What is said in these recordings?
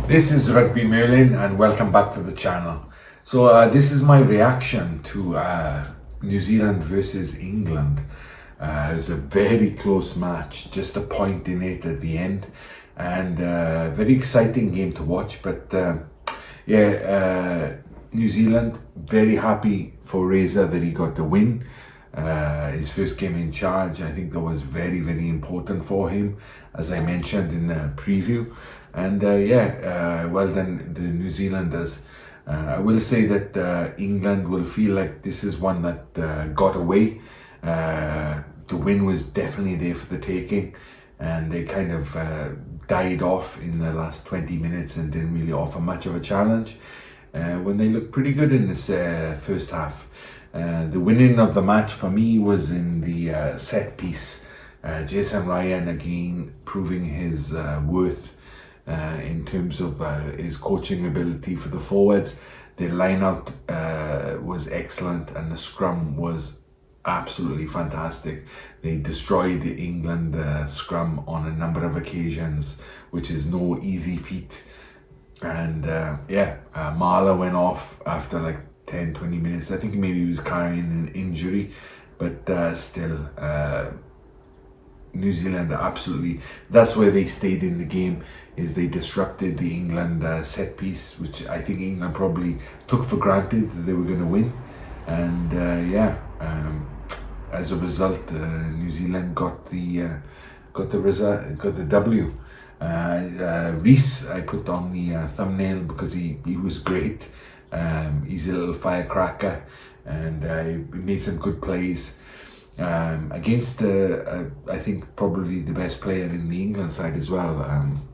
This is Rugby Merlin and welcome back to the channel. So this is my reaction to New Zealand versus England. It was a very close match, just a point in it at the end, and very exciting game to watch. But New Zealand, very happy for Reza that he got the win. His first game in charge, I think that was very, very important for him, as I mentioned in the preview. And well done the New Zealanders. I will say that England will feel like this is one that got away. The win was definitely there for the taking, and they kind of died off in the last 20 minutes and didn't really offer much of a challenge when they looked pretty good in this first half. The winning of the match for me was in the set piece. Jason Ryan again proving his worth in terms of his coaching ability for the forwards. The line out was excellent, and the scrum was absolutely fantastic. They destroyed the England scrum on a number of occasions, which is no easy feat. And Marler went off after like 10-20 minutes. I think maybe he was carrying an injury, but still New Zealand absolutely, that's where they stayed in the game, is they disrupted the England set piece, which I think England probably took for granted that they were going to win. And as a result, New Zealand got the result, got the W. Reece I put on the thumbnail because he was great. He's a little firecracker, and he made some good plays against I think probably the best player in the England side as well.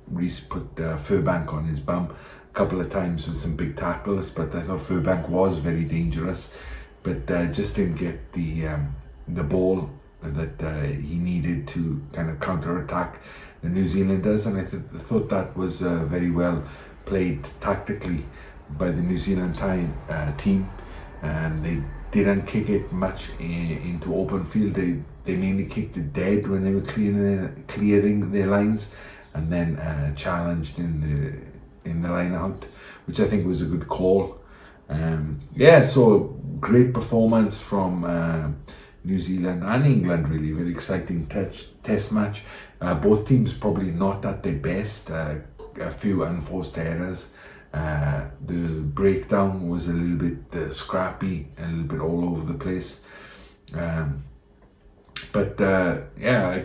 Reece put Furbank on his bum a couple of times with some big tackles, but I thought Furbank was very dangerous, but just didn't get the ball that he needed to kind of counter-attack the New Zealanders. And I thought that was very well played tactically by the New Zealand team. And they didn't kick it much into open field. They mainly kicked it dead when they were clearing their lines, and then challenged in the line out, which I think was a good call. So great performance from New Zealand and England, really. Very exciting test match. Both teams probably not at their best. A few unforced errors. The breakdown was a little bit scrappy, a little bit all over the place. I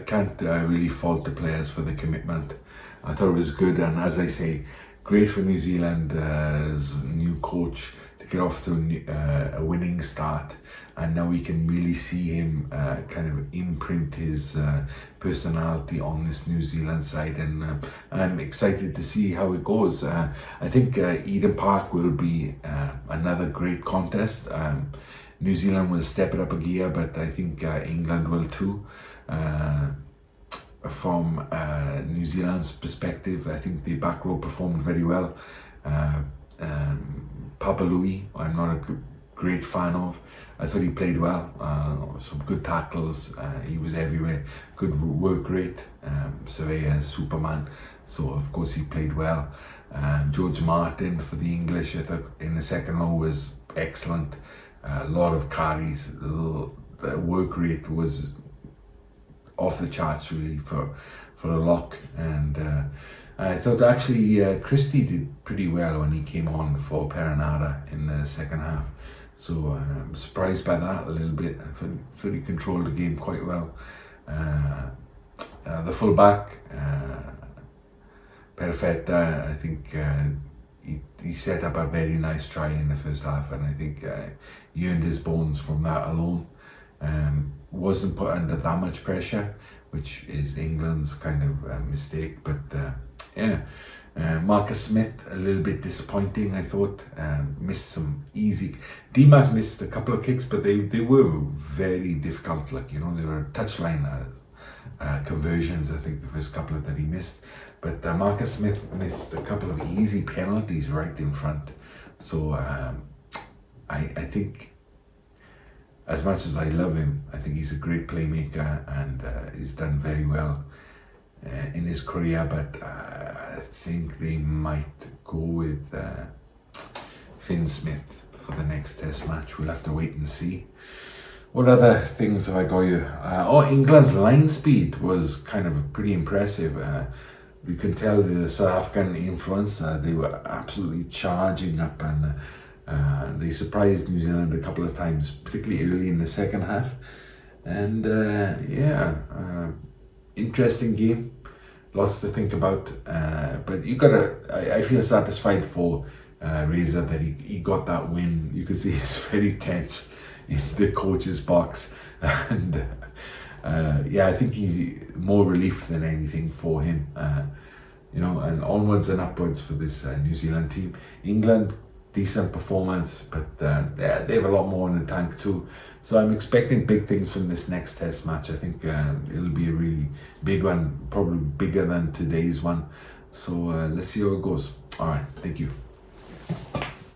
can't really fault the players for the commitment. I thought it was good, and as I say, great for New Zealand's new coach to get off to a winning start, and now we can really see him kind of imprint his personality on this New Zealand side, and I'm excited to see how it goes. I think Eden Park will be another great contest. New Zealand will step it up a gear, but I think England will too. From New Zealand's perspective, I think the back row performed very well. Papali'i, I'm not a great fan of. I thought he played well, some good tackles, he was everywhere, good work rate. Surveyor, Superman, so of course he played well. George Martin for the English, I thought in the second row was excellent. A lot of carries, the work rate was off the charts really for a lock. And I thought actually Christie did pretty well when he came on for Perenara in the second half. So I'm surprised by that a little bit. I thought he controlled the game quite well. The fullback, Perfetta, I think he set up a very nice try in the first half, and I think he earned his bones from that alone. Wasn't put under that much pressure, which is England's kind of mistake. But Marcus Smith, a little bit disappointing, I thought. Missed some easy. DMAC missed a couple of kicks, but they were very difficult. Like, they were touchline conversions, I think, the first couple that he missed. But Marcus Smith missed a couple of easy penalties right in front. So I think, as much as I love him, I think he's a great playmaker, and he's done very well in his career, but I think they might go with Finn Smith for the next test match. We'll have to wait and see. What other things have I got you? England's line speed was kind of pretty impressive. You can tell the South African influence. They were absolutely charging up, and they surprised New Zealand a couple of times, particularly early in the second half. And interesting game. Lots to think about. But I feel satisfied for Reza that he got that win. You can see he's very tense in the coach's box, and I think he's more relief than anything for him. And onwards and upwards for this New Zealand team. England, decent performance, but they have a lot more in the tank too. So I'm expecting big things from this next test match. I think it'll be a really big one, probably bigger than today's one. So let's see how it goes. All right, thank you.